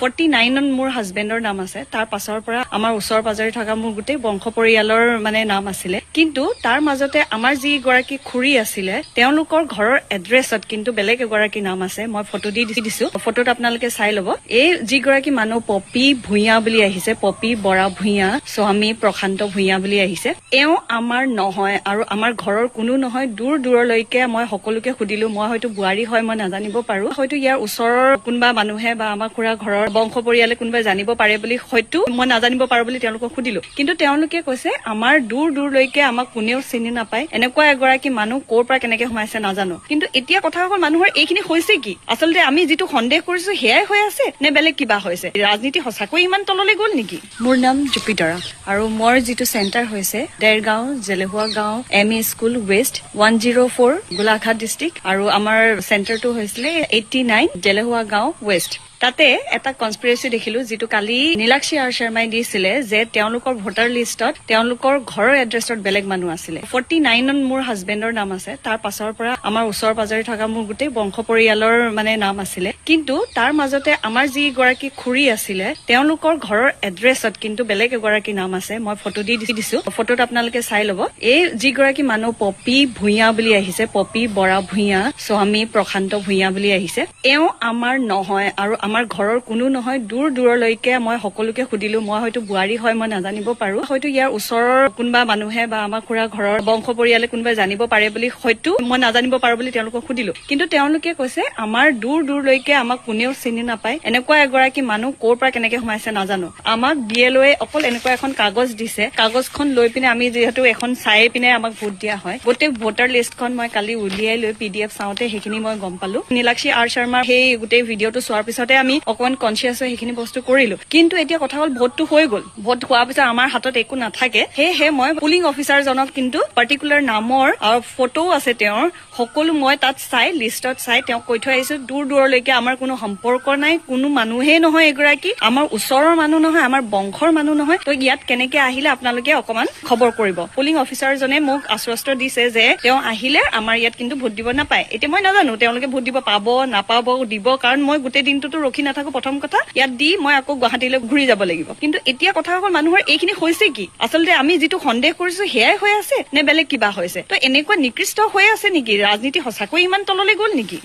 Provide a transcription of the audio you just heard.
49ত মোৰ হাজবেণ্ডৰ নাম আছে। তাৰ পাছৰ পৰা আমাৰ ওচৰ পাজৰে থকা মোৰ গোটেই বংশ পৰিয়ালৰ নাম আছিলে। কিন্তু তাৰ মাজতে আমাৰ যি গৰাকী খুৰী আছিলে তেওঁলোকৰ ঘৰৰ এড্ৰেছত কিন্তু বেলেগ এগৰাকী নাম আছে। মই ফটো দি দিছো, ফটোত আপোনালোকে চাই ল'ব। এই যি গৰাকী মানুহ পপী ভূঞা বুলি আহিছে, পপী বৰা ভূঞা, স্বামী প্ৰশান্ত ভূঞা বুলি আহিছে, এওঁ আমাৰ নহয় আৰু আমাৰ ঘৰৰ কোনো নহয়। দূৰ দূৰলৈকে মই সকলোকে সুধিলো। মই হয়তো বোৱাৰী হয়, মই নাজানিব পাৰো, হয়তো ইয়াৰ ওচৰৰ কোনোবা মানুহে বা আমাৰ খুৰা ঘৰৰ বংশ পৰিয়ালে কোনোবাই জানিব পাৰে বুলি, হয়তো মই নাজানিব পাৰো বুলি তেওঁলোকক সুধিলো। কিন্তু তেওঁলোকে কৈছে আমাৰ দূৰ দূৰলৈকে আমাক কোনেও চিনি নাপায়, এনেকুৱা এগৰাকী মানুহ ক'ৰ পৰা কেনেকে সোমাইছে নাজানো। কিন্তু এতিয়া কথা হ'ল মানুহৰ এইখিনি হৈছে কি? আচলতে আমি যিটো সন্দেহ কৰিছো সেয়াই হৈ আছে নে বেলেগ কিবা হৈছে? ৰাজনীতি সঁচাকৈ ইমান তললৈ গ'ল নেকি? মোৰ নাম জুপিতৰা আৰু মোৰ যিটো চেণ্টাৰ হৈছে দেৰগাঁও জেলেহুৱা গাঁও ME school west 104 Golaghat district আৰু আমাৰ চেণ্টাৰটো হৈছিলে 89 জেলেহুৱা গাঁও ৱেষ্ট। তাতে এটা কনস্পিৰেচি দেখিলো, যিটো কালি নীলাক্ষী আৰ শৰ্মাই দিছিলে যে তেওঁলোকৰ ভোটাৰ লিষ্টত তেওঁলোকৰ ঘৰৰ এড্ৰেছত বেলেগ মানুহ আছিলে। 49ত মোৰ হাজবেণ্ডৰ নাম আছে। তাৰ পাছৰ পৰা আমাৰ ওচৰ পাজৰে থকা মোৰ গোটেই বংশ পৰিয়ালৰ নাম আছিলে। কিন্তু তাৰ মাজতে আমাৰ যি গৰাকী খুৰী আছিলে তেওঁলোকৰ ঘৰৰ এড্ৰেছত কিন্তু বেলেগ এগৰাকী নাম আছে। মই ফটো দি দিছো, ফটোত আপোনালোকে চাই ল'ব। এই যি গৰাকী মানুহ পপী ভূঞা বুলি আহিছে, পপী বৰা ভূঞা, স্বামী প্ৰশান্ত ভূঞা বুলি আহিছে, এওঁ আমাৰ নহয় আৰু আমাৰ ঘৰৰ কোনো নহয়। দূৰ দূৰলৈকে মই সকলোকে সুধিলো। মই হয়তো বোৱাৰী হয়, মই নাজানিব পাৰো, হয়তো ইয়াৰ ওচৰৰ কোনোবা মানুহে বা আমাৰ খুৰা ঘৰৰ বংশ পৰিয়ালে কোনোবাই জানিব পাৰে বুলি, হয়তো মই নাজানিব পাৰো বুলি তেওঁলোকক সুধিলো। কিন্তু তেওঁলোকে কৈছে আমাৰ দূৰ দূৰলৈকে আমাক কোনেও চিনি নাপায়, এনেকুৱা এগৰাকী মানুহ ক'ৰ পৰা কেনেকে সোমাইছে নাজানো। আমাক BLOৱে অকল এনেকুৱা এখন কাগজ দিছে, কাগজখন লৈ পিনে আমি যিহেতু এখন চাই পিনে আমাক ভোট দিয়া হয়। গোটেই ভোটাৰ লিষ্টখন মই কালি উলিয়াই লৈ PDF চাওঁতে সেইখিনি মই গম পালো। নীলাক্ষী আৰ শৰ্মাৰ সেই গোটেই ভিডিঅ'টো চোৱাৰ পিছতে আমি অকমান কনচিয়াছ হৈ সেইখিনি বস্তু কৰিলো। কিন্তু এতিয়া কথা হ'ল ভোটটো হৈ গ'ল, ভোট হোৱাৰ পিছত আমাৰ হাতত একো নাথাকে। সেয়েহে মই পুলিং অফিচাৰজনক কিন্তু পাৰ্টিকুলাৰ নামৰ আৰু ফটোও আছে তেওঁৰ, সকলো মই তাত চাই লিষ্টত চাই তেওঁক কৈ থৈ আহিছো দূৰ দূৰলৈকে আমাৰ কোনো সম্পৰ্ক নাই, কোনো মানুহেই নহয়, এগৰাকী আমাৰ ওচৰৰ মানুহ নহয়, আমাৰ বংশৰ মানুহ নহয়। তো ইয়াত কেনেকে আহিলে আপোনালোকে অকমান খবৰ কৰিব। পুলিং অফিচাৰজনে মোক আশ্বস্ত দিছে যে তেওঁ আহিলে আমাৰ ইয়াত কিন্তু ভোট দিব নাপায়। এতিয়া মই নাজানো তেওঁলোকে ভোট দিব পাব নাপাব, দিব, কাৰণ মই গোটেই দিনটোতো ৰখি নাথাকো। প্ৰথম কথা ইয়াত দি মই আকৌ গুৱাহাটীলৈ ঘূৰি যাব লাগিব। কিন্তু এতিয়া কথা হ'ল মানুহৰ এইখিনি হৈছে কি? আচলতে আমি যিটো সন্দেহ কৰিছো সেয়াই হৈ আছে নে বেলেগ কিবা হৈছে? তো এনেকুৱা নিকৃষ্ট হৈ আছে নেকি? ৰাজনীতি সঁচাকৈ ইমান তললৈ গ'ল নেকি?